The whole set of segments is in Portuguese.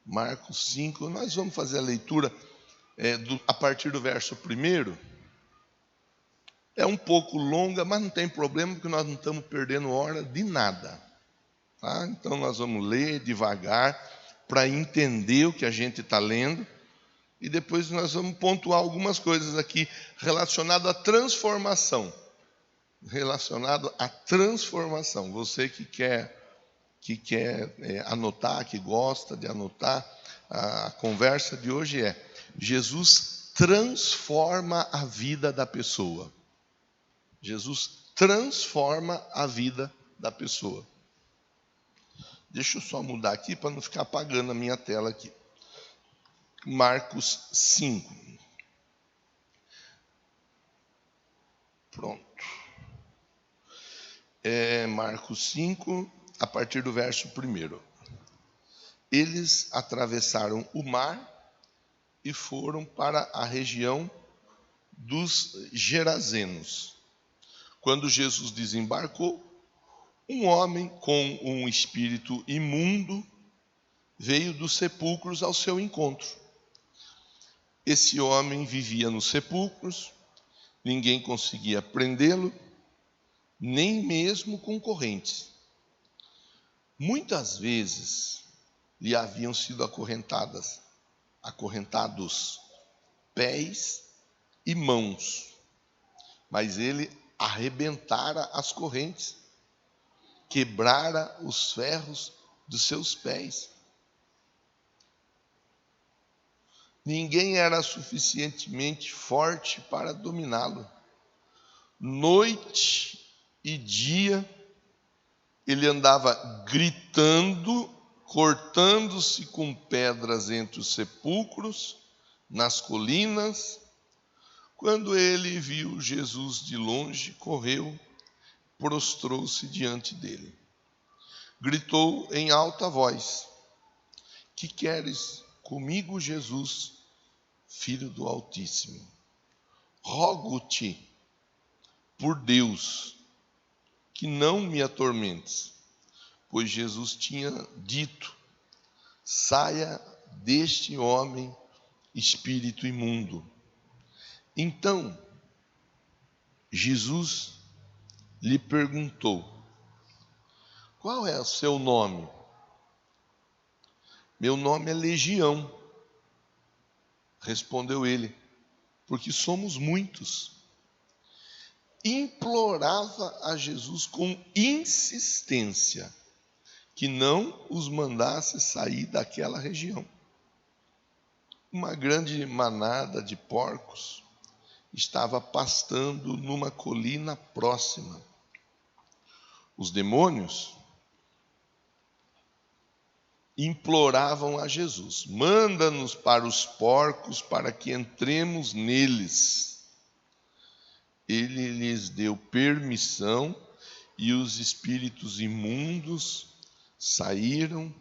Marcos 5, nós vamos fazer a leitura a partir do verso 1. É um pouco longa, mas não tem problema, porque nós não estamos perdendo hora de nada. Tá? Então nós vamos ler devagar, para entender o que a gente está lendo, e depois nós vamos pontuar algumas coisas aqui relacionadas à transformação. Você que quer anotar, que gosta de anotar, a conversa de hoje é: Jesus transforma a vida da pessoa. Jesus transforma a vida da pessoa. Deixa eu só mudar aqui para não ficar apagando a minha tela aqui. Marcos 5. Pronto. Marcos 5, a partir do verso 1. Eles atravessaram o mar e foram para a região dos Gerazenos. Quando Jesus desembarcou, um homem com um espírito imundo veio dos sepulcros ao seu encontro. Esse homem vivia nos sepulcros, ninguém conseguia prendê-lo, nem mesmo com correntes. Muitas vezes lhe haviam sido acorrentados pés e mãos, mas ele arrebentara as correntes, quebrara os ferros dos seus pés. Ninguém era suficientemente forte para dominá-lo. Noite e dia ele andava gritando, cortando-se com pedras entre os sepulcros, nas colinas. Quando ele viu Jesus de longe, correu, prostrou-se diante dele. Gritou em alta voz: que queres comigo, Jesus, Filho do Altíssimo? Rogo-te, por Deus, que não me atormentes. Pois Jesus tinha dito: saia deste homem, espírito imundo. Então, Jesus lhe perguntou: qual é o seu nome? Meu nome é Legião, respondeu ele, porque somos muitos. Implorava a Jesus com insistência que não os mandasse sair daquela região. Uma grande manada de porcos estava pastando numa colina próxima. Os demônios imploravam a Jesus: manda-nos para os porcos para que entremos neles. Ele lhes deu permissão e os espíritos imundos saíram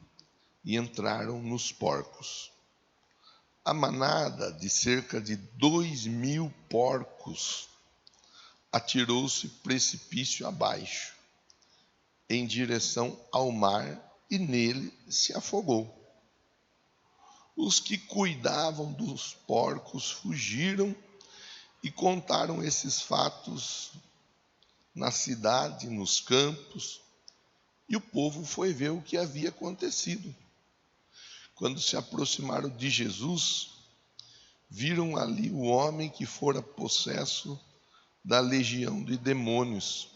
e entraram nos porcos. A manada de cerca de 2.000 porcos atirou-se precipício abaixo, em direção ao mar, e nele se afogou. Os que cuidavam dos porcos fugiram e contaram esses fatos na cidade, nos campos, e o povo foi ver o que havia acontecido. Quando se aproximaram de Jesus, viram ali o homem que fora possesso da legião de demônios,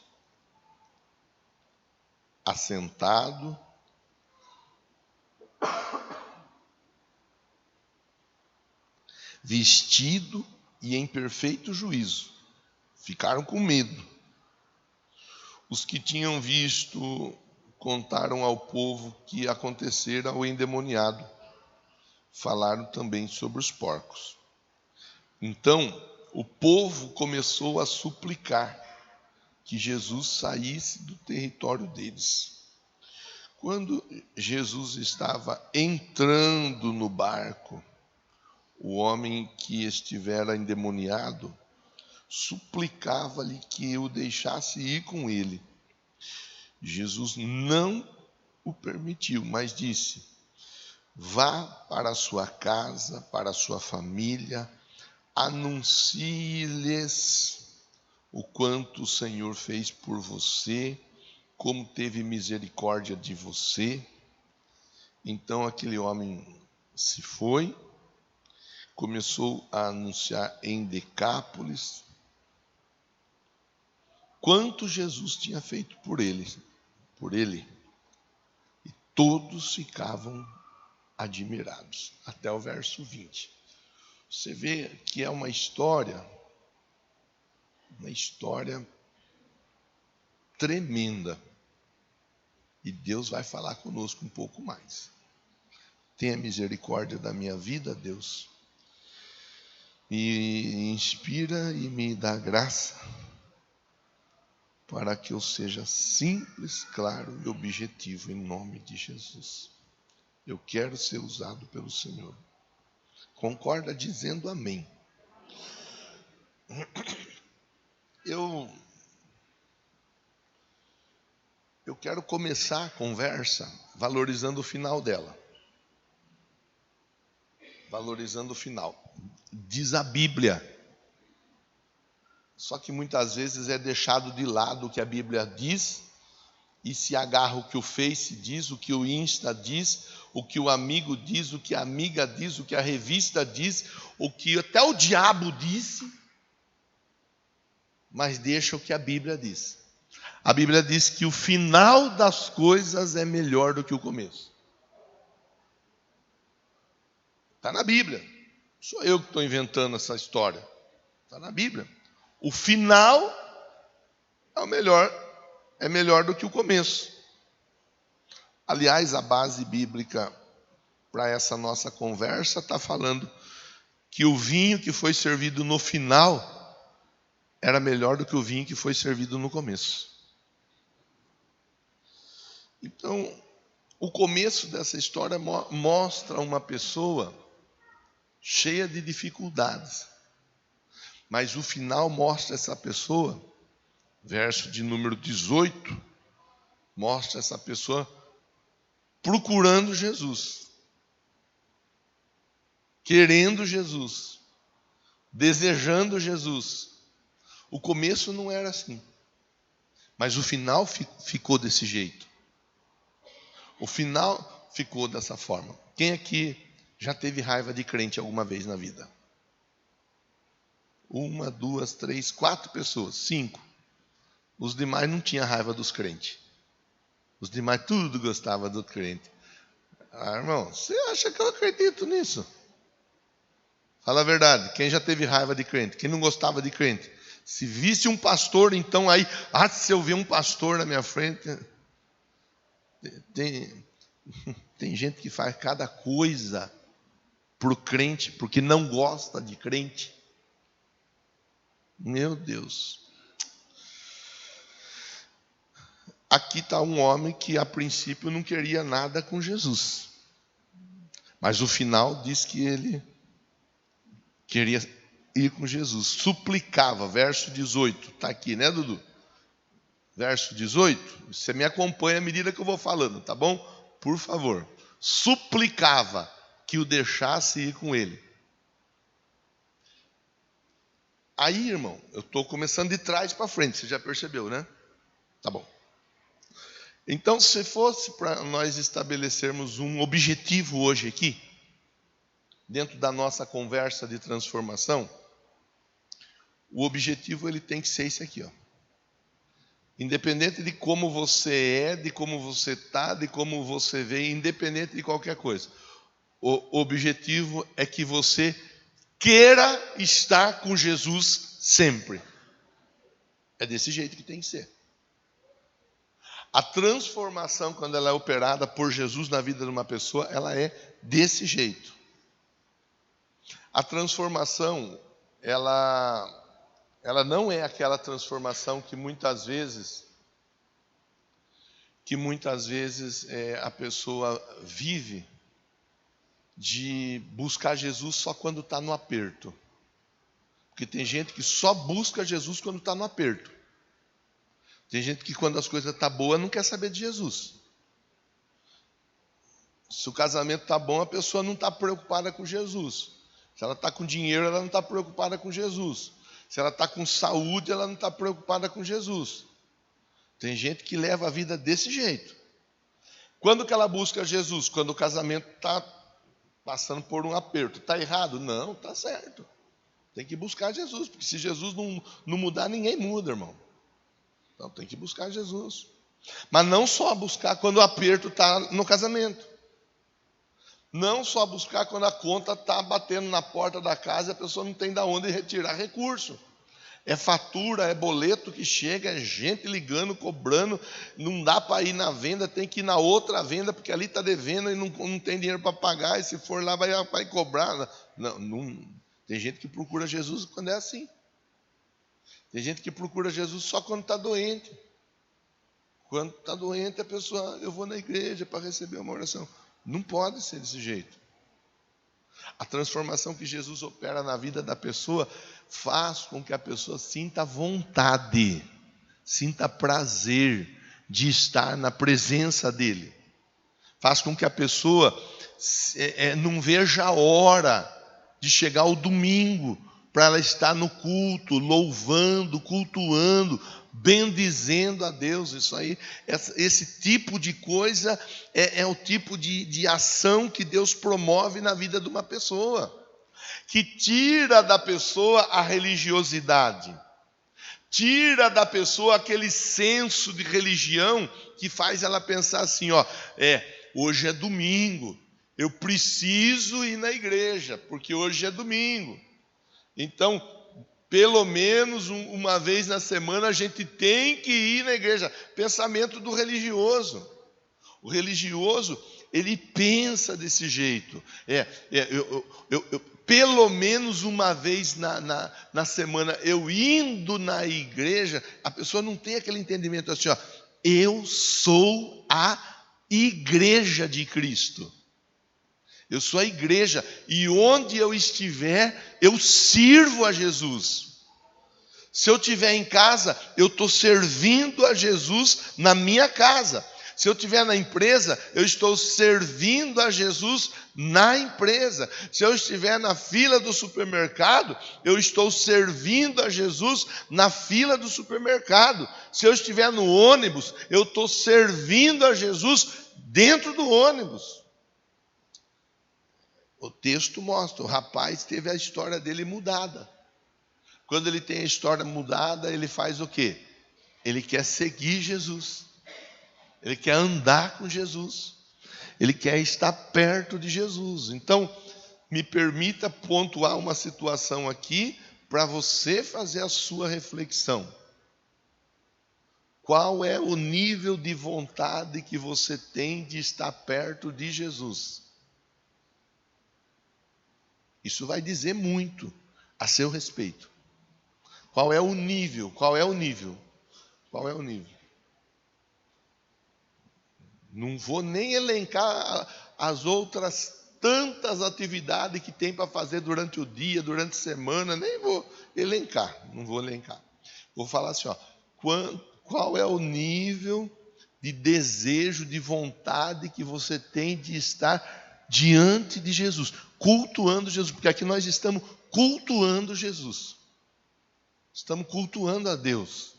assentado, vestido e em perfeito juízo. Ficaram com medo. Os que tinham visto contaram ao povo que acontecera ao endemoniado. Falaram também sobre os porcos. Então, o povo começou a suplicar que Jesus saísse do território deles. Quando Jesus estava entrando no barco, o homem que estivera endemoniado suplicava-lhe que o deixasse ir com ele. Jesus não o permitiu, mas disse: Vá para a sua casa, para a sua família, anuncie-lhes o quanto o Senhor fez por você, como teve misericórdia de você. Então aquele homem se foi, começou a anunciar em Decápolis quanto Jesus tinha feito por ele. E todos ficavam admirados, até o verso 20. Você vê que é uma história tremenda. E Deus vai falar conosco um pouco mais. Tenha misericórdia da minha vida, Deus. Me inspira e me dá graça para que eu seja simples, claro e objetivo em nome de Jesus. Eu quero ser usado pelo Senhor. Concorda dizendo amém. Eu quero começar a conversa valorizando o final dela. Valorizando o final. Diz a Bíblia. Só que muitas vezes é deixado de lado o que a Bíblia diz e se agarra o que o Face diz, o que o Insta diz, o que o amigo diz, o que a amiga diz, o que a revista diz, o que até o diabo disse, mas deixa o que a Bíblia diz. A Bíblia diz que o final das coisas é melhor do que o começo. Está na Bíblia. Sou eu que estou inventando essa história. Está na Bíblia. O final é melhor do que o começo. Aliás, a base bíblica para essa nossa conversa está falando que o vinho que foi servido no final era melhor do que o vinho que foi servido no começo. Então, o começo dessa história mostra uma pessoa cheia de dificuldades. Mas o final mostra essa pessoa, verso de número 18, mostra essa pessoa procurando Jesus, querendo Jesus, desejando Jesus. O começo não era assim, mas o final ficou desse jeito. O final ficou dessa forma. Quem aqui já teve raiva de crente alguma vez na vida? 1, 2, 3, 4 pessoas, 5. Os demais não tinham raiva dos crentes. Os demais tudo gostava do crente. Ah, irmão, você acha que eu acredito nisso? Fala a verdade, quem já teve raiva de crente? Quem não gostava de crente? Se visse um pastor, então aí, se eu ver um pastor na minha frente... Tem gente que faz cada coisa pro crente, porque não gosta de crente. Meu Deus. Aqui está um homem que a princípio não queria nada com Jesus. Mas o final diz que ele queria ir com Jesus. Suplicava, verso 18. Está aqui, né, Dudu? Verso 18. Você me acompanha à medida que eu vou falando, tá bom? Por favor. Suplicava que o deixasse ir com ele. Aí, irmão, eu estou começando de trás para frente, você já percebeu, né? Tá bom. Então, se fosse para nós estabelecermos um objetivo hoje aqui, dentro da nossa conversa de transformação, o objetivo ele tem que ser esse aqui, ó. Independente de como você é, de como você está, de como você vê, independente de qualquer coisa. O objetivo é que você queira estar com Jesus sempre. É desse jeito que tem que ser. A transformação, quando ela é operada por Jesus na vida de uma pessoa, ela é desse jeito. A transformação, ela não é aquela transformação que muitas vezes a pessoa vive de buscar Jesus só quando está no aperto. Porque tem gente que só busca Jesus quando está no aperto. Tem gente que quando as coisas estão boas não quer saber de Jesus. Se o casamento está bom, a pessoa não está preocupada com Jesus. Se ela está com dinheiro, ela não está preocupada com Jesus. Se ela está com saúde, ela não está preocupada com Jesus. Tem gente que leva a vida desse jeito. Quando que ela busca Jesus? Quando o casamento está passando por um aperto. Está errado? Não, está certo. Tem que buscar Jesus, porque se Jesus não mudar, ninguém muda, irmão. Então tem que buscar Jesus. Mas não só buscar quando o aperto está no casamento. Não só buscar quando a conta está batendo na porta da casa e a pessoa não tem de onde retirar recurso. É fatura, é boleto que chega, é gente ligando, cobrando. Não dá para ir na venda, tem que ir na outra venda, porque ali está devendo e não tem dinheiro para pagar. E se for lá, vai cobrar. Não. Tem gente que procura Jesus quando é assim. Tem gente que procura Jesus só quando está doente. Quando está doente, a pessoa, eu vou na igreja para receber uma oração. Não pode ser desse jeito. A transformação que Jesus opera na vida da pessoa faz com que a pessoa sinta vontade, sinta prazer de estar na presença dele. Faz com que a pessoa não veja a hora de chegar o domingo para ela estar no culto, louvando, cultuando, bendizendo a Deus. Isso aí, esse tipo de coisa é o tipo de ação que Deus promove na vida de uma pessoa, que tira da pessoa a religiosidade, tira da pessoa aquele senso de religião que faz ela pensar assim, hoje é domingo, eu preciso ir na igreja, porque hoje é domingo. Então, pelo menos uma vez na semana a gente tem que ir na igreja. Pensamento do religioso. O religioso, ele pensa desse jeito. Pelo menos uma vez na semana eu indo na igreja, a pessoa não tem aquele entendimento assim, eu sou a igreja de Cristo. Eu sou a igreja, e onde eu estiver, eu sirvo a Jesus. Se eu estiver em casa, eu estou servindo a Jesus na minha casa. Se eu estiver na empresa, eu estou servindo a Jesus na empresa. Se eu estiver na fila do supermercado, eu estou servindo a Jesus na fila do supermercado. Se eu estiver no ônibus, eu estou servindo a Jesus dentro do ônibus. O texto mostra, o rapaz teve a história dele mudada. Quando ele tem a história mudada, ele faz o quê? Ele quer seguir Jesus. Ele quer andar com Jesus. Ele quer estar perto de Jesus. Então, me permita pontuar uma situação aqui para você fazer a sua reflexão. Qual é o nível de vontade que você tem de estar perto de Jesus? Isso vai dizer muito a seu respeito. Qual é o nível? Qual é o nível? Qual é o nível? Não vou nem elencar as outras tantas atividades que tem para fazer durante o dia, durante a semana, nem vou elencar, não vou elencar. Vou falar assim, qual é o nível de desejo, de vontade que você tem de estar diante de Jesus, cultuando Jesus, porque aqui nós estamos cultuando Jesus. Estamos cultuando a Deus.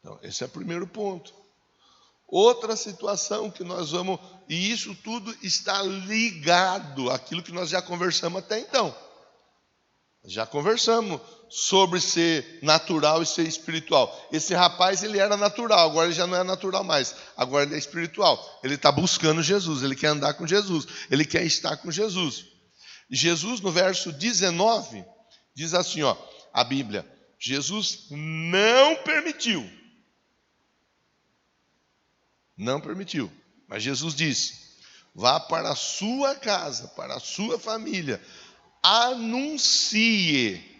Então, esse é o primeiro ponto. Outra situação que nós vamos, e isso tudo está ligado àquilo que nós já conversamos até então. Já conversamos sobre ser natural e ser espiritual. Esse rapaz, ele era natural, agora ele já não é natural mais. Agora ele é espiritual. Ele está buscando Jesus, ele quer andar com Jesus, ele quer estar com Jesus. Jesus, no verso 19, diz assim, a Bíblia, Jesus não permitiu. Não permitiu. Mas Jesus disse, vá para a sua casa, para a sua família, anuncie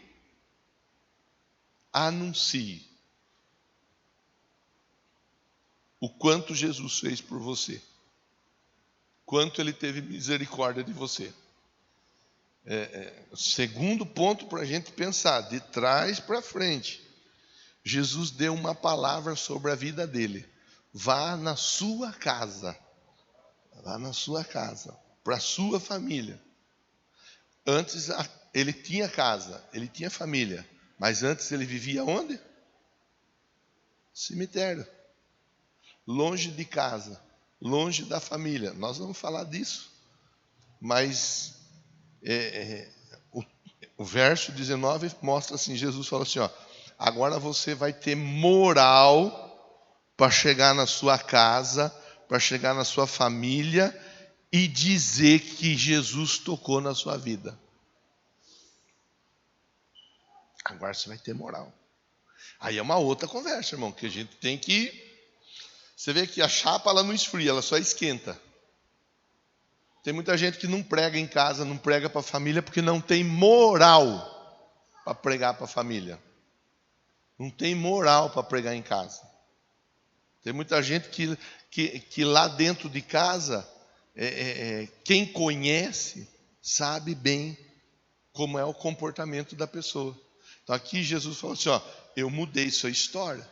o quanto Jesus fez por você, quanto Ele teve misericórdia de você. Segundo ponto para a gente pensar, de trás para frente, Jesus deu uma palavra sobre a vida dele. Vá na sua casa, lá na sua casa, para a sua família. Antes ele tinha casa, ele tinha família, mas antes ele vivia onde? Cemitério. Longe de casa, longe da família. Nós vamos falar disso. Mas o verso 19 mostra assim, Jesus falou assim, ó, agora você vai ter moral para chegar na sua casa, para chegar na sua família e dizer que Jesus tocou na sua vida. Agora você vai ter moral. Aí é uma outra conversa, irmão, que a gente tem que... Você vê que a chapa ela não esfria, ela só esquenta. Tem muita gente que não prega em casa, não prega para a família, porque não tem moral para pregar para a família. Não tem moral para pregar em casa. Tem muita gente que lá dentro de casa, quem conhece, sabe bem como é o comportamento da pessoa. Então aqui Jesus falou assim, ó, eu mudei sua história.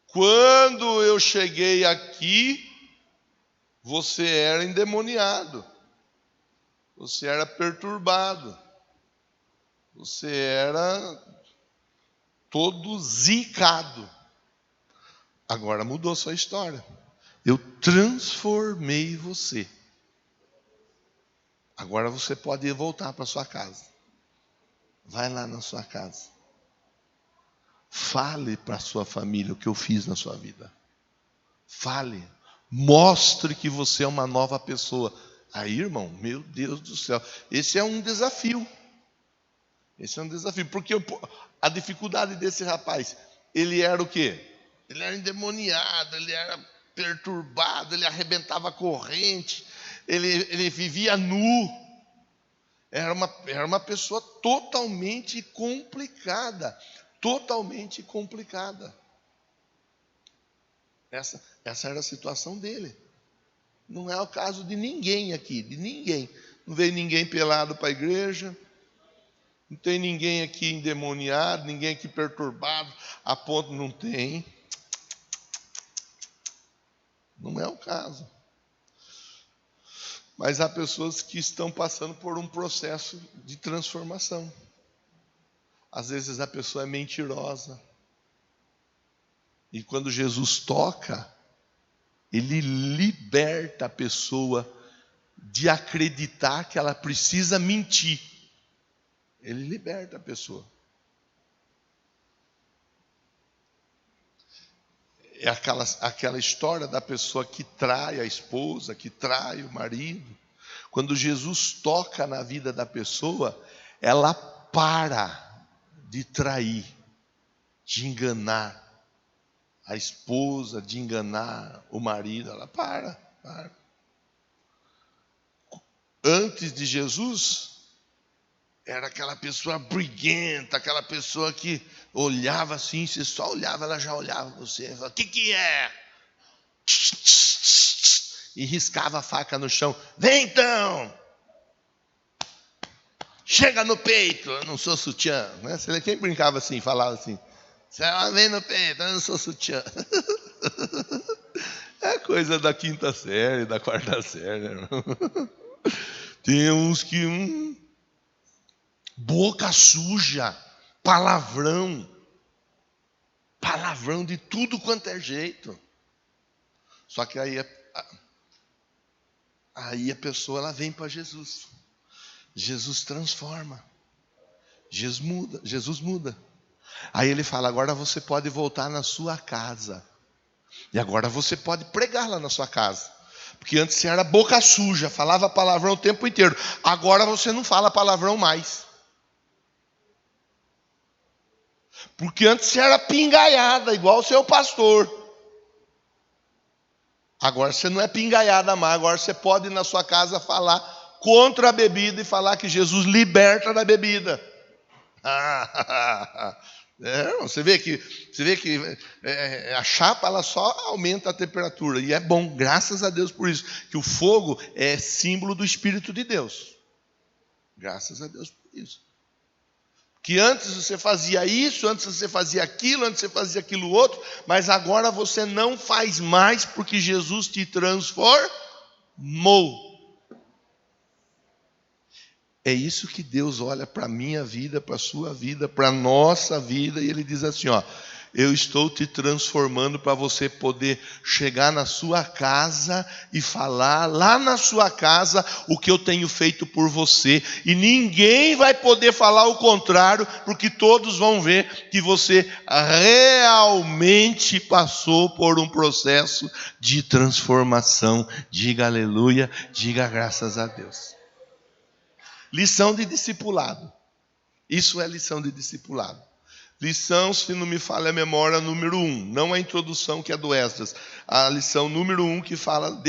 Quando eu cheguei aqui, você era endemoniado, você era perturbado, você era todo zicado. Agora mudou sua história. Eu transformei você. Agora você pode voltar para sua casa. Vai lá na sua casa. Fale para a sua família o que eu fiz na sua vida. Fale. Mostre que você é uma nova pessoa. Aí, irmão, meu Deus do céu. Esse é um desafio. Esse é um desafio. Porque a dificuldade desse rapaz, ele era o quê? Ele era endemoniado, ele era perturbado, ele arrebentava a corrente, ele vivia nu. Era uma pessoa totalmente complicada. Totalmente complicada. Essa era a situação dele. Não é o caso de ninguém aqui, de ninguém. Não veio ninguém pelado para a igreja. Não tem ninguém aqui endemoniado, ninguém aqui perturbado. A ponto não tem. Não é o caso. Mas há pessoas que estão passando por um processo de transformação. Às vezes a pessoa é mentirosa. E quando Jesus toca, ele liberta a pessoa de acreditar que ela precisa mentir. Ele liberta a pessoa. É aquela história da pessoa que trai a esposa, que trai o marido. Quando Jesus toca na vida da pessoa, ela para de trair, de enganar a esposa, de enganar o marido. Ela para. Antes de Jesus, era aquela pessoa briguenta, aquela pessoa que olhava assim, você só olhava, ela já olhava você, falava, o que é? E riscava a faca no chão. Vem então! Chega no peito, eu não sou sutiã. Né? Quem brincava assim, falava assim, você vem no peito, eu não sou sutiã. É coisa da quinta série, da quarta série. Tem uns que... boca suja, palavrão de tudo quanto é jeito. Só que aí a pessoa ela vem para Jesus. Jesus transforma. Jesus muda. Aí ele fala, agora você pode voltar na sua casa. E agora você pode pregar lá na sua casa. Porque antes você era boca suja, falava palavrão o tempo inteiro. Agora você não fala palavrão mais. Porque antes você era pingaiada, igual o seu pastor. Agora você não é pingaiada mais. Agora você pode ir na sua casa falar contra a bebida e falar que Jesus liberta da bebida. Você vê que a chapa ela só aumenta a temperatura. E é bom, graças a Deus por isso. Que o fogo é símbolo do Espírito de Deus. Graças a Deus por isso. Que antes você fazia isso, antes você fazia aquilo, antes você fazia aquilo outro, mas agora você não faz mais porque Jesus te transformou. É isso que Deus olha para a minha vida, para a sua vida, para a nossa vida, e Ele diz assim, ó, eu estou te transformando para você poder chegar na sua casa e falar lá na sua casa o que eu tenho feito por você. E ninguém vai poder falar o contrário, porque todos vão ver que você realmente passou por um processo de transformação. Diga aleluia, diga graças a Deus. Lição de discipulado. Isso é lição de discipulado. Lição, se não me falha a memória, número 1. Não a introdução, que é do Esdras. A lição número 1 que fala,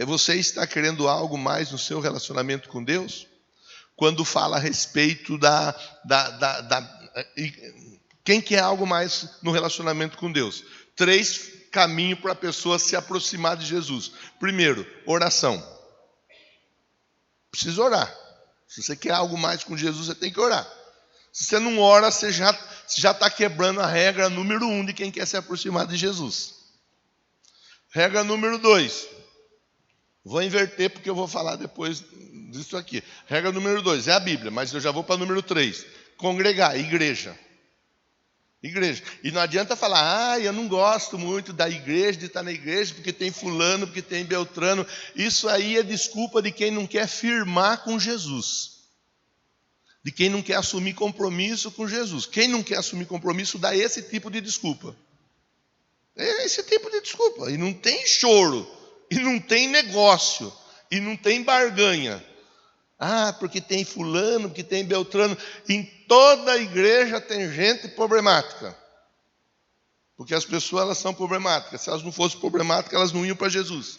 você está querendo algo mais no seu relacionamento com Deus? Quando fala a respeito quem quer algo mais no relacionamento com Deus? 3 caminhos para a pessoa se aproximar de Jesus. Primeiro, oração. Precisa orar. Se você quer algo mais com Jesus, você tem que orar. Se você não ora, você já está quebrando a regra número 1 de quem quer se aproximar de Jesus. Regra número 2. Vou inverter porque eu vou falar depois disso aqui. Regra número 2 é a Bíblia, mas eu já vou para o número 3. Congregar, igreja. Igreja. E não adianta falar, eu não gosto muito da igreja, de estar na igreja, porque tem fulano, porque tem beltrano. Isso aí é desculpa de quem não quer firmar com Jesus. De quem não quer assumir compromisso com Jesus. Quem não quer assumir compromisso dá esse tipo de desculpa. É esse tipo de desculpa. E não tem choro. E não tem negócio. E não tem barganha. Porque tem fulano, porque tem beltrano. Em toda a igreja tem gente problemática. Porque as pessoas elas são problemáticas. Se elas não fossem problemáticas, elas não iam para Jesus.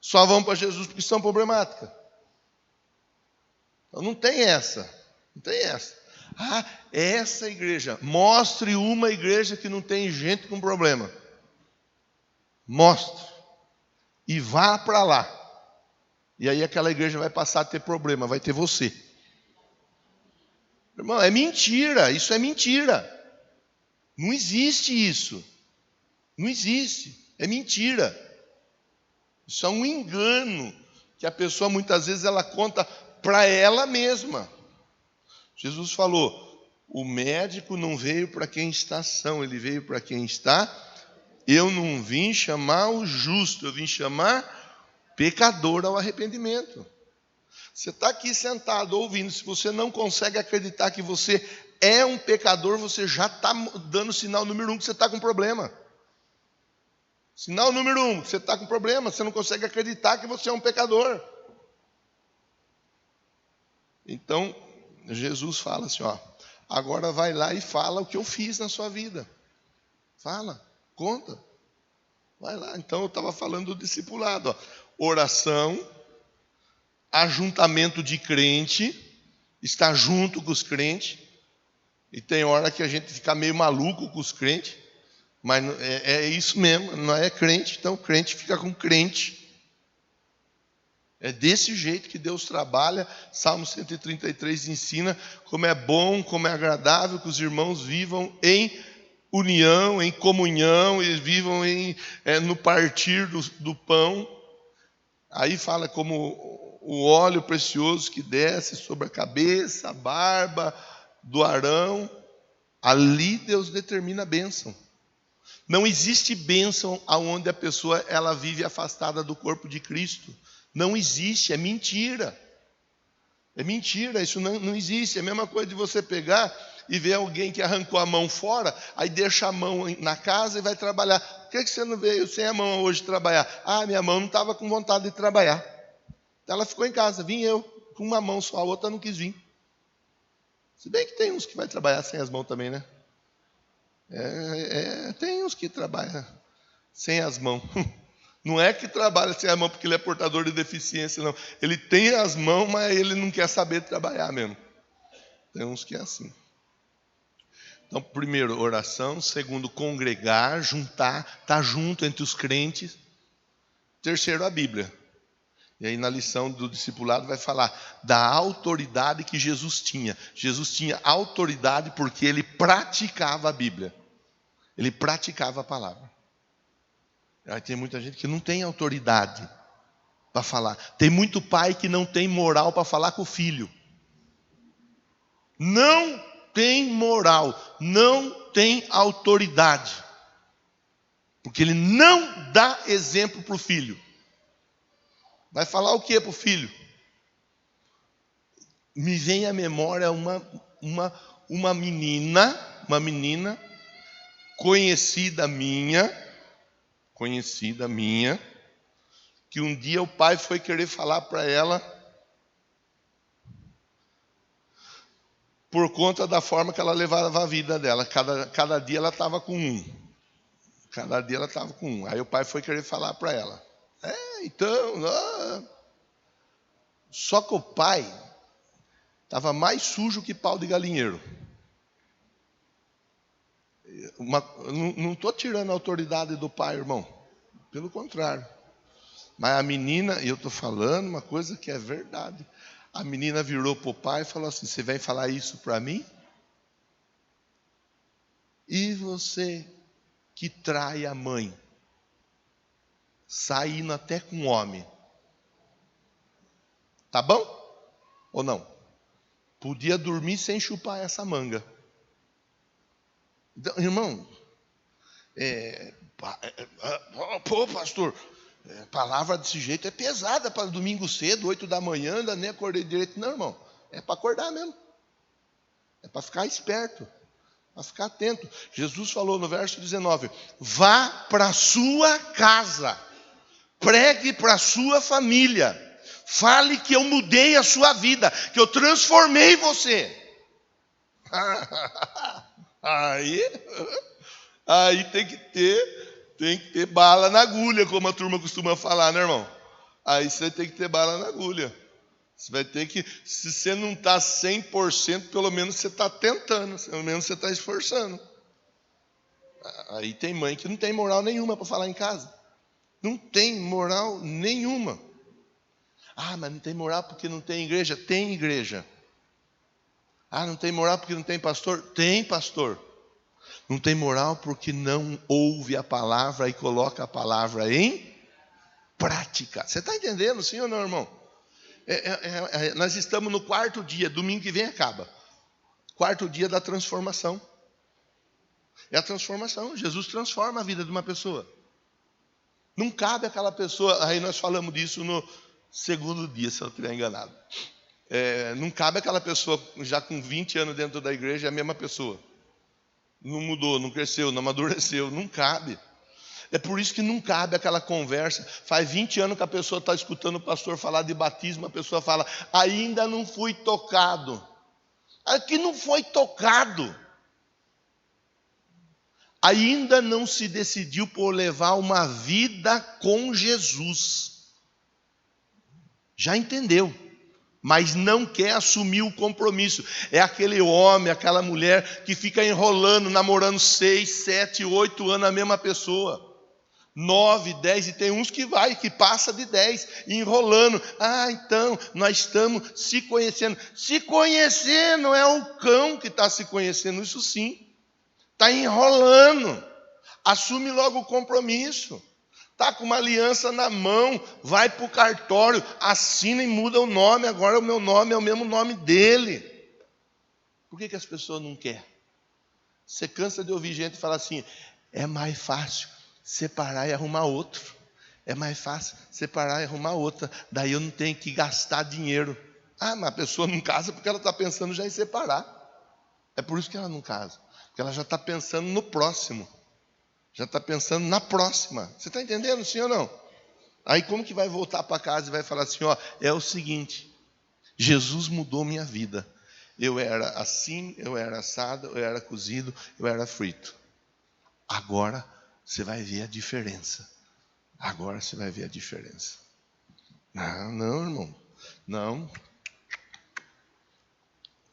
Só vão para Jesus porque são problemáticas. Então não tem essa. Não tem essa. Essa igreja. Mostre uma igreja que não tem gente com problema. Mostre. E vá para lá. E aí aquela igreja vai passar a ter problema. Vai ter você. Irmão, é mentira. Isso é mentira. Não existe isso. Não existe. É mentira. Isso é um engano. Que a pessoa muitas vezes ela conta para ela mesma. Jesus falou, o médico não veio para quem está são, ele veio para quem está. Eu não vim chamar o justo, eu vim chamar pecador ao arrependimento. Você está aqui sentado ouvindo, se você não consegue acreditar que você é um pecador, você já está dando sinal número 1 que você está com problema. Sinal número 1, que você está com problema, você não consegue acreditar que você é um pecador. Então, Jesus fala assim, agora vai lá e fala o que eu fiz na sua vida. Fala, conta. Vai lá. Então eu estava falando do discipulado. Oração, ajuntamento de crente, estar junto com os crentes. E tem hora que a gente fica meio maluco com os crentes. Mas é isso mesmo, não é crente, então crente fica com crente. É desse jeito que Deus trabalha. Salmo 133 ensina como é bom, como é agradável que os irmãos vivam em união, em comunhão, e vivam no partir do pão. Aí fala como o óleo precioso que desce sobre a cabeça, a barba do Arão. Ali Deus determina a bênção. Não existe bênção onde a pessoa ela vive afastada do corpo de Cristo. Não existe, é mentira. É mentira, isso não existe. É a mesma coisa de você pegar e ver alguém que arrancou a mão fora, aí deixa a mão na casa e vai trabalhar. Por que você não veio sem a mão hoje trabalhar? Minha mão não estava com vontade de trabalhar. Então ela ficou em casa, vim eu, com uma mão só, a outra não quis vir. Se bem que tem uns que vai trabalhar sem as mãos também, né? Tem uns que trabalham sem as mãos. Não é que trabalha sem a mão porque ele é portador de deficiência, não. Ele tem as mãos, mas ele não quer saber trabalhar mesmo. Tem uns que é assim. Então, primeiro, oração. Segundo, congregar, juntar, estar junto entre os crentes. Terceiro, a Bíblia. E aí na lição do discipulado vai falar da autoridade que Jesus tinha. Jesus tinha autoridade porque ele praticava a Bíblia. Ele praticava a palavra. Aí tem muita gente que não tem autoridade para falar. Tem muito pai que não tem moral para falar com o filho. Não tem moral, não tem autoridade. Porque ele não dá exemplo para o filho. Vai falar o que para o filho? Me vem à memória uma menina conhecida minha, que um dia o pai foi querer falar para ela por conta da forma que ela levava a vida dela. Cada dia ela estava com um. Aí o pai foi querer falar para ela. Só que o pai estava mais sujo que pau de galinheiro. Não estou tirando a autoridade do pai, irmão. Pelo contrário. Mas a menina, e eu estou falando uma coisa que é verdade. A menina virou para o pai e falou assim: você vem falar isso para mim? E você que trai a mãe, saindo até com um homem, tá bom? Ou não? Podia dormir sem chupar essa manga. Então, irmão, pô, pastor, palavra desse jeito é pesada para domingo cedo, 8 da manhã, ainda nem acordei direito. Não, irmão, é para acordar mesmo. É para ficar esperto, para ficar atento. Jesus falou no verso 19: vá para a sua casa, pregue para a sua família, fale que eu mudei a sua vida, que eu transformei você. Aí tem que ter bala na agulha, como a turma costuma falar, né, irmão? Aí você tem que ter bala na agulha. Você vai ter que, se você não está 100%, pelo menos você está tentando, pelo menos você está esforçando. Aí tem mãe que não tem moral nenhuma para falar em casa. Não tem moral nenhuma. Mas não tem moral porque não tem igreja? Tem igreja. Não tem moral porque não tem pastor? Tem pastor. Não tem moral porque não ouve a palavra e coloca a palavra em prática. Você está entendendo, sim ou não, irmão? Nós estamos no 4º dia, domingo que vem acaba. 4º dia da transformação. É a transformação. Jesus transforma a vida de uma pessoa. Não cabe aquela pessoa, aí nós falamos disso no 2º dia, se eu estiver enganado. Não cabe aquela pessoa já com 20 anos dentro da igreja, é a mesma pessoa. Não mudou, não cresceu, não amadureceu, não cabe. É por isso que não cabe aquela conversa. Faz 20 anos que a pessoa está escutando o pastor falar de batismo, a pessoa fala: ainda não fui tocado. Aqui não foi tocado. Ainda não se decidiu por levar uma vida com Jesus. Já entendeu, mas não quer assumir o compromisso. É aquele homem, aquela mulher que fica enrolando, namorando 6, 7, 8 anos a mesma pessoa. 9, 10, e tem uns que passa de 10, enrolando. Então, nós estamos se conhecendo. Se conhecendo é o cão que está se conhecendo, isso sim. Está enrolando. Assume logo o compromisso. Está com uma aliança na mão, vai para o cartório, assina e muda o nome. Agora o meu nome é o mesmo nome dele. Por que as pessoas não querem? Você cansa de ouvir gente falar assim: é mais fácil separar e arrumar outro. É mais fácil separar e arrumar outra. Daí eu não tenho que gastar dinheiro. Mas a pessoa não casa porque ela está pensando já em separar. É por isso que ela não casa. Porque ela já está pensando no próximo. Já está pensando na próxima. Você está entendendo, sim ou não? Aí como que vai voltar para casa e vai falar assim: é o seguinte, Jesus mudou minha vida. Eu era assim, eu era assado, eu era cozido, eu era frito. Agora você vai ver a diferença. Agora você vai ver a diferença. Não, irmão. Não.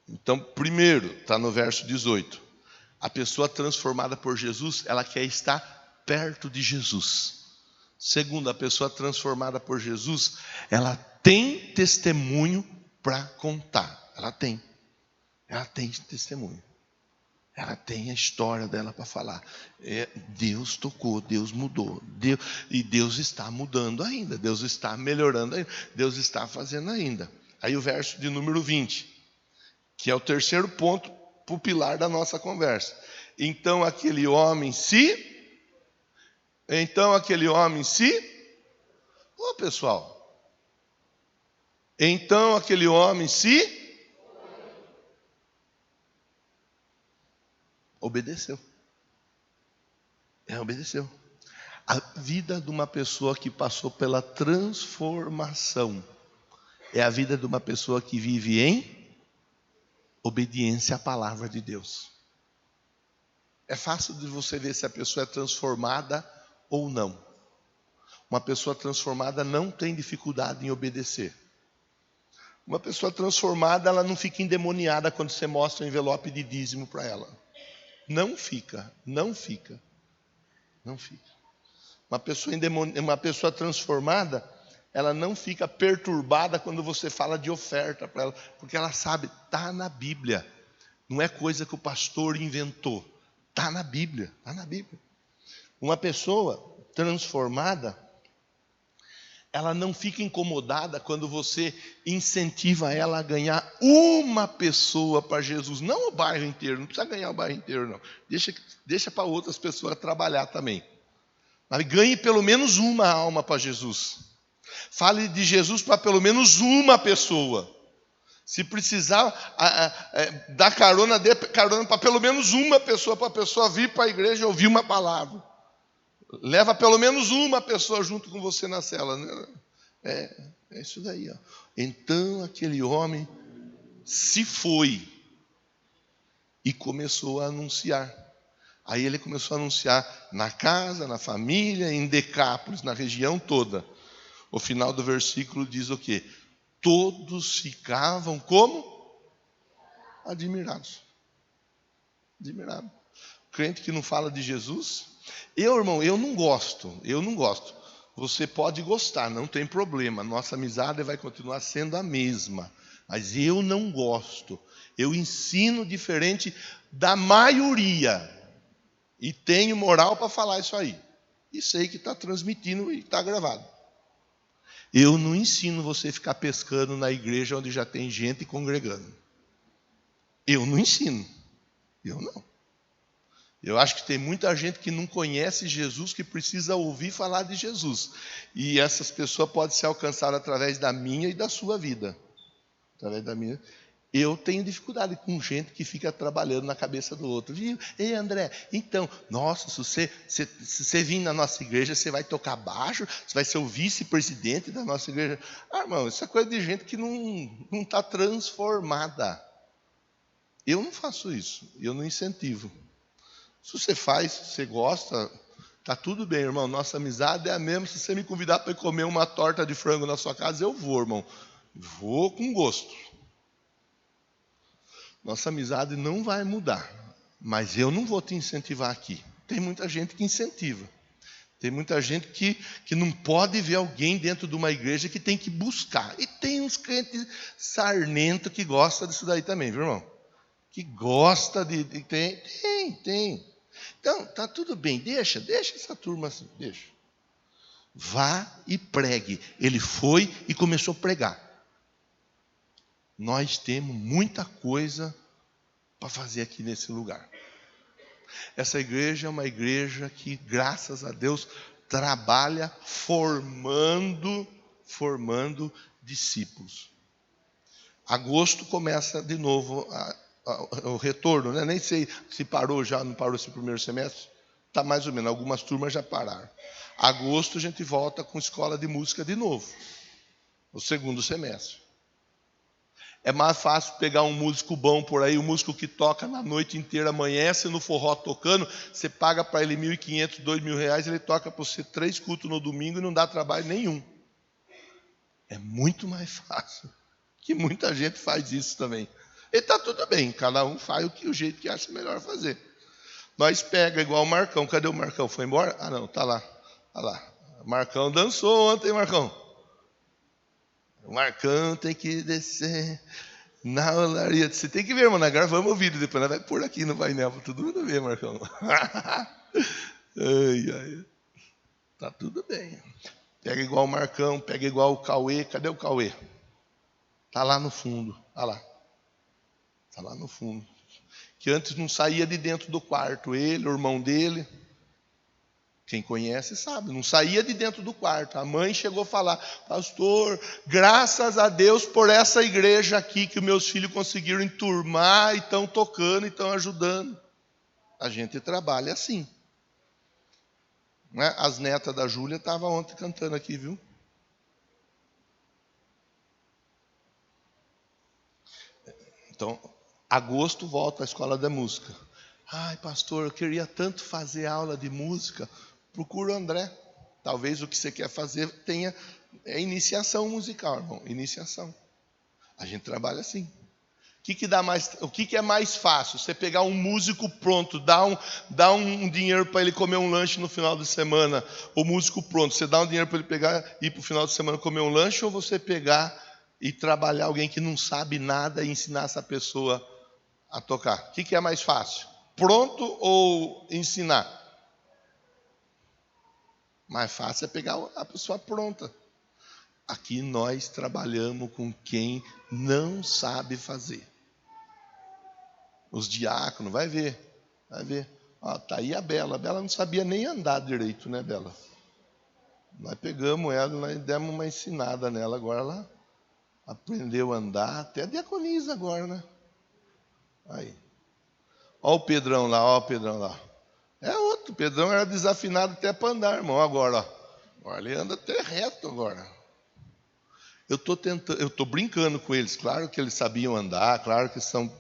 Então, primeiro, está no verso 18. A pessoa transformada por Jesus, ela quer estar perto de Jesus. Segundo, a pessoa transformada por Jesus, ela tem testemunho para contar. Ela tem testemunho. Ela tem a história dela para falar. Deus tocou, Deus mudou. Deus está mudando ainda. Deus está melhorando ainda. Deus está fazendo ainda. Aí o verso de número 20, que é o terceiro ponto para o pilar da nossa conversa. Então aquele homem se... Ô pessoal. Então aquele homem se... obedeceu. Obedeceu. A vida de uma pessoa que passou pela transformação é a vida de uma pessoa que vive em obediência à palavra de Deus. É fácil de você ver se a pessoa é transformada ou não. Uma pessoa transformada não tem dificuldade em obedecer. Uma pessoa transformada, ela não fica endemoniada quando você mostra um envelope de dízimo para ela. Não fica. Uma pessoa transformada, ela não fica perturbada quando você fala de oferta para ela, porque ela sabe, está na Bíblia. Não é coisa que o pastor inventou. Está na Bíblia. Uma pessoa transformada, ela não fica incomodada quando você incentiva ela a ganhar uma pessoa para Jesus. Não o bairro inteiro, não precisa ganhar o bairro inteiro, não. Deixa para outras pessoas trabalhar também. Mas ganhe pelo menos uma alma para Jesus. Fale de Jesus para pelo menos uma pessoa. Se precisar dar carona, dê carona para pelo menos uma pessoa, para a pessoa vir para a igreja e ouvir uma palavra. Leva pelo menos uma pessoa junto com você na cela. É isso daí. Ó. Então aquele homem se foi e começou a anunciar. Aí ele começou a anunciar na casa, na família, em Decápolis, na região toda. O final do versículo diz o quê? Todos ficavam como? Admirados. Crente que não fala de Jesus... irmão, eu não gosto. Você pode gostar, não tem problema. Nossa amizade vai continuar sendo a mesma. Mas eu não gosto. Eu ensino diferente da maioria. E tenho moral para falar isso aí. E sei que está transmitindo e está gravado. Eu não ensino você a ficar pescando na igreja onde já tem gente congregando. Eu não ensino. Eu não. Eu acho que tem muita gente que não conhece Jesus, que precisa ouvir falar de Jesus. E essas pessoas podem ser alcançadas através da minha e da sua vida. Através da minha. Eu tenho dificuldade com gente que fica trabalhando na cabeça do outro. Viu? Ei, André, então, nossa, se você vir na nossa igreja, você vai tocar baixo, você vai ser o vice-presidente da nossa igreja. Irmão, isso é coisa de gente que não está transformada. Eu não faço isso, eu não incentivo. Se você faz, se você gosta, está tudo bem, irmão. Nossa amizade é a mesma. Se você me convidar para comer uma torta de frango na sua casa, eu vou, irmão. Vou com gosto. Nossa amizade não vai mudar. Mas eu não vou te incentivar aqui. Tem muita gente que incentiva. Tem muita gente que não pode ver alguém dentro de uma igreja que tem que buscar. E tem uns crentes sarnento que gosta disso daí também, viu, irmão? Que gosta de... Tem. Então, tá tudo bem, deixa essa turma assim, deixa. Vá e pregue. Ele foi e começou a pregar. Nós temos muita coisa para fazer aqui nesse lugar. Essa igreja é uma igreja que, graças a Deus, trabalha formando discípulos. Agosto começa de novo o retorno, né? Nem sei se parou já, não parou esse primeiro semestre. Está mais ou menos, algumas turmas já pararam. Agosto a gente volta com escola de música de novo, o segundo semestre. É mais fácil pegar um músico bom por aí, um músico que toca na noite inteira, amanhece no forró tocando, você paga para ele R$1.500, R$2.000, ele toca para você 3 cultos no domingo e não dá trabalho nenhum. É muito mais fácil, que muita gente faz isso também. E está tudo bem, cada um faz o jeito que acha melhor fazer. Nós pega igual o Marcão. Cadê o Marcão? Foi embora? Ah, não, está lá. Olha lá. Marcão dançou ontem, Marcão. O Marcão tem que descer na olaria. Você tem que ver, irmão. Nós gravamos o vídeo, depois nós vamos pôr aqui no painel para todo mundo ver, Marcão. Ai, ai. Tá tudo bem. Pega igual o Marcão, pega igual o Cauê. Cadê o Cauê? Tá lá no fundo. Olha lá. Tá lá no fundo. Que antes não saía de dentro do quarto. Ele, o irmão dele. Quem conhece sabe, não saía de dentro do quarto. A mãe chegou a falar: pastor, graças a Deus por essa igreja aqui que os meus filhos conseguiram enturmar e estão tocando e estão ajudando. A gente trabalha assim. Né? As netas da Júlia estavam ontem cantando aqui, viu? Então, agosto volta à escola da música. Ai, pastor, eu queria tanto fazer aula de música. Procura o André. Talvez o que você quer fazer tenha iniciação musical, irmão. Iniciação. A gente trabalha assim. O que é mais fácil? Você pegar um músico pronto, dar um dinheiro para ele comer um lanche no final de semana. O músico pronto, você dá um dinheiro para ele pegar e ir para o final de semana comer um lanche, ou você pegar e trabalhar alguém que não sabe nada e ensinar essa pessoa a tocar? O que é mais fácil? Pronto ou ensinar? Mais fácil é pegar a pessoa pronta. Aqui nós trabalhamos com quem não sabe fazer. Os diáconos, vai ver. Ó, tá aí a Bela. A Bela não sabia nem andar direito, né, Bela? Nós pegamos ela, nós demos uma ensinada nela. Agora ela aprendeu a andar, até diaconiza agora, né? Aí. Ó o Pedrão lá. É outro, o Pedrão era desafinado até para andar, irmão. Agora ele anda até reto agora. Eu estou brincando com eles. Claro que eles sabiam andar, claro que são...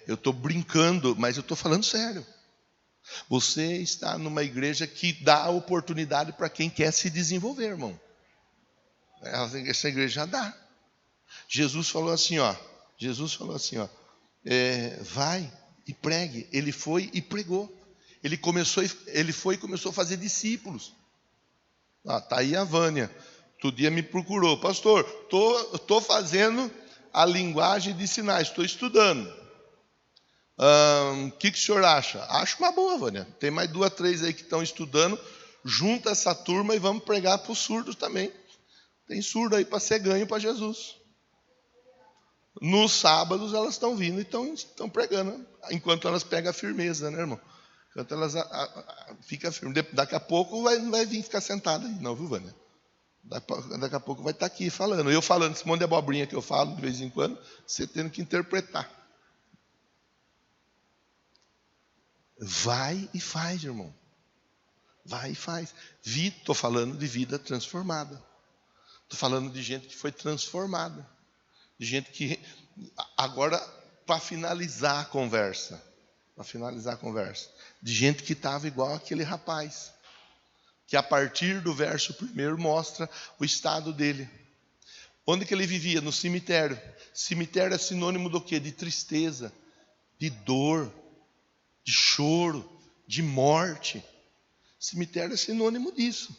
eu estou brincando, mas eu estou falando sério. Você está numa igreja que dá oportunidade para quem quer se desenvolver, irmão. Essa igreja dá. Jesus falou assim, ó. Vai e pregue. Ele foi e pregou. Ele foi e começou a fazer discípulos. Tá aí a Vânia. Outro dia me procurou: pastor, estou fazendo a linguagem de sinais, estou estudando. O que o senhor acha? Acho uma boa, Vânia. Tem mais 2, 3 aí que estão estudando. Junta essa turma e vamos pregar para os surdos também. Tem surdo aí para ser ganho para Jesus. Nos sábados elas estão vindo e estão pregando, enquanto elas pegam a firmeza, né, irmão? Enquanto elas ficam firmes. Daqui a pouco vai vir ficar sentada aí, não, viu, Vânia? Daqui a pouco vai estar aqui falando. Eu falando esse monte de abobrinha que eu falo de vez em quando, você tendo que interpretar. Vai e faz, irmão. Vai e faz. Estou falando de vida transformada. Estou falando de gente que foi transformada. De gente que... Agora, para finalizar a conversa. De gente que estava igual aquele rapaz. Que a partir do verso 1 mostra o estado dele. Onde que ele vivia? No cemitério. Cemitério é sinônimo do quê? De tristeza, de dor, de choro, de morte. Cemitério é sinônimo disso.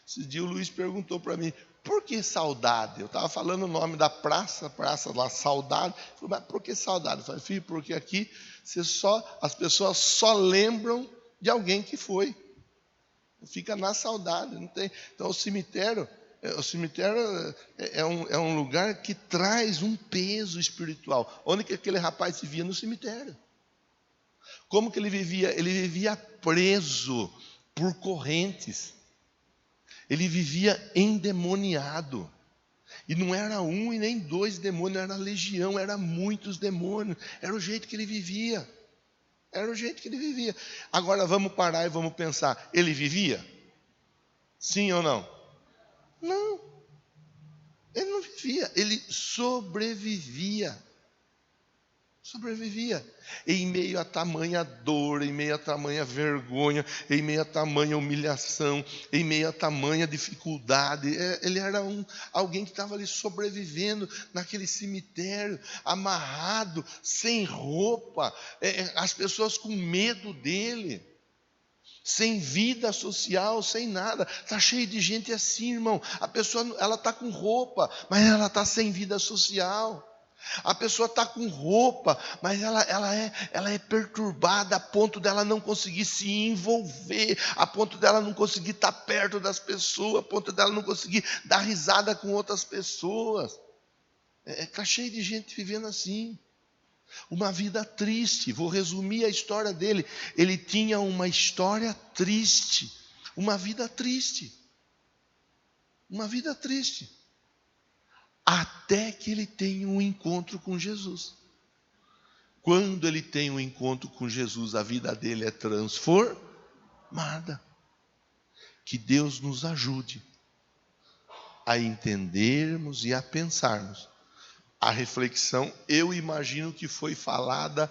Esse dia o Luiz perguntou para mim: por que saudade? Eu estava falando o nome da praça lá, Saudade. Ele falou: mas por que saudade? Eu falei: filho, porque aqui as pessoas só lembram de alguém que foi. Fica na saudade, não tem. Então o cemitério é um lugar que traz um peso espiritual. Onde que aquele rapaz se via? No cemitério. Como que ele vivia? Ele vivia preso por correntes. Ele vivia endemoniado. E não era 1 e nem 2 demônios, era legião, era muitos demônios. Era o jeito que ele vivia. Agora vamos parar e vamos pensar: ele vivia? Sim ou não? Não. Ele não vivia, ele sobrevivia. Em meio a tamanha dor, em meio a tamanha vergonha, em meio a tamanha humilhação, em meio a tamanha dificuldade. Ele era alguém que estava ali sobrevivendo naquele cemitério, amarrado, sem roupa, as pessoas com medo dele. sem vida social, sem nada. Está cheio de gente assim, irmão. A pessoa, ela está com roupa, mas ela está sem vida social. A pessoa está com roupa, mas ela é perturbada a ponto dela não conseguir se envolver, a ponto dela não conseguir estar perto das pessoas, a ponto dela não conseguir dar risada com outras pessoas. Está cheio de gente vivendo assim. Uma vida triste. Vou resumir a história dele. Ele tinha uma história triste. Uma vida triste. Uma vida triste. Até que ele tenha um encontro com Jesus. Quando ele tem um encontro com Jesus, a vida dele é transformada. Que Deus nos ajude a entendermos e a pensarmos. A reflexão, eu imagino que foi falada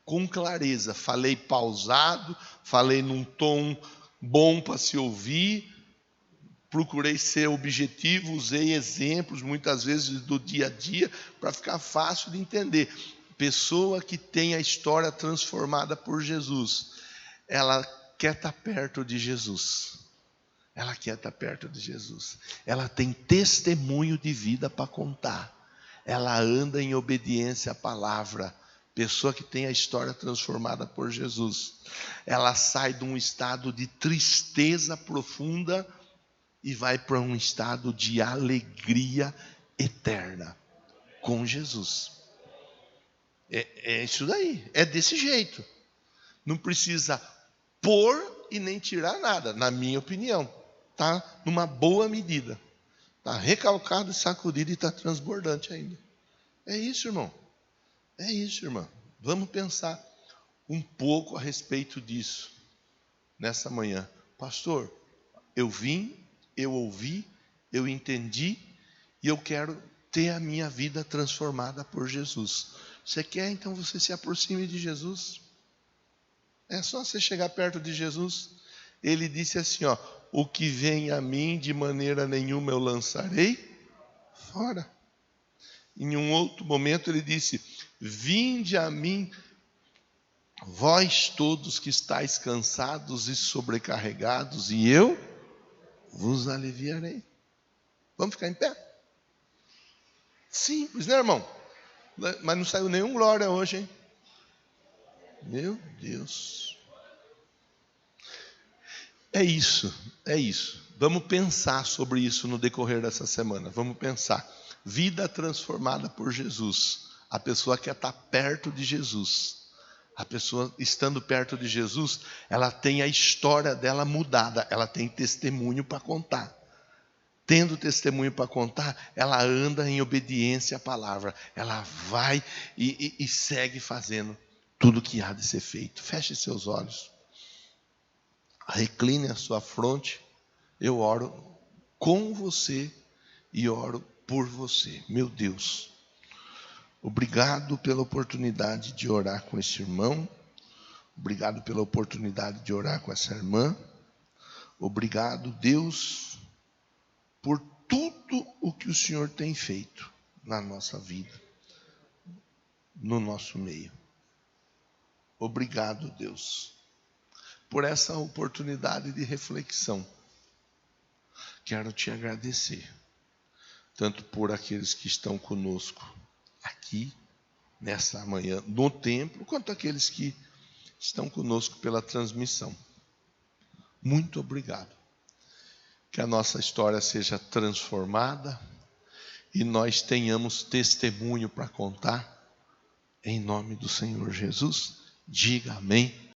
com clareza. Falei pausado, falei num tom bom para se ouvir, procurei ser objetivo, usei exemplos, muitas vezes do dia a dia, para ficar fácil de entender. Pessoa que tem a história transformada por Jesus, ela quer estar perto de Jesus. Ela quer estar perto de Jesus. Ela tem testemunho de vida para contar. Ela anda em obediência à palavra. Pessoa que tem a história transformada por Jesus. Ela sai de um estado de tristeza profunda e vai para um estado de alegria eterna com Jesus. É isso daí. É desse jeito. Não precisa pôr e nem tirar nada, na minha opinião. Está numa boa medida. Está recalcado, sacudido e está transbordante ainda. É isso, irmão. É isso, irmão. Vamos pensar um pouco a respeito disso nessa manhã. Pastor, eu vim, eu ouvi, eu entendi e eu quero ter a minha vida transformada por Jesus. Você quer, então você se aproxime de Jesus. É só você chegar perto de Jesus. Ele disse assim, ó: o que vem a mim, de maneira nenhuma eu lançarei fora. Em um outro momento ele disse: vinde a mim, vós todos que estáis cansados e sobrecarregados, e eu vos aliviarei. Vamos ficar em pé? Simples, né, irmão? Mas não saiu nenhum glória hoje, hein? Meu Deus. É isso. Vamos pensar sobre isso no decorrer dessa semana. Vamos pensar. Vida transformada por Jesus. A pessoa quer estar perto de Jesus. A pessoa estando perto de Jesus, ela tem a história dela mudada. Ela tem testemunho para contar. Tendo testemunho para contar, ela anda em obediência à palavra. Ela vai e segue fazendo tudo que há de ser feito. Feche seus olhos. Recline a sua fronte. Eu oro com você e oro por você. Meu Deus, obrigado pela oportunidade de orar com esse irmão. Obrigado pela oportunidade de orar com essa irmã. Obrigado, Deus, por tudo o que o Senhor tem feito na nossa vida, no nosso meio. Obrigado, Deus, por essa oportunidade de reflexão. Quero te agradecer, tanto por aqueles que estão conosco aqui, nessa manhã, no templo, quanto aqueles que estão conosco pela transmissão. Muito obrigado. Que a nossa história seja transformada e nós tenhamos testemunho para contar, em nome do Senhor Jesus. Diga amém.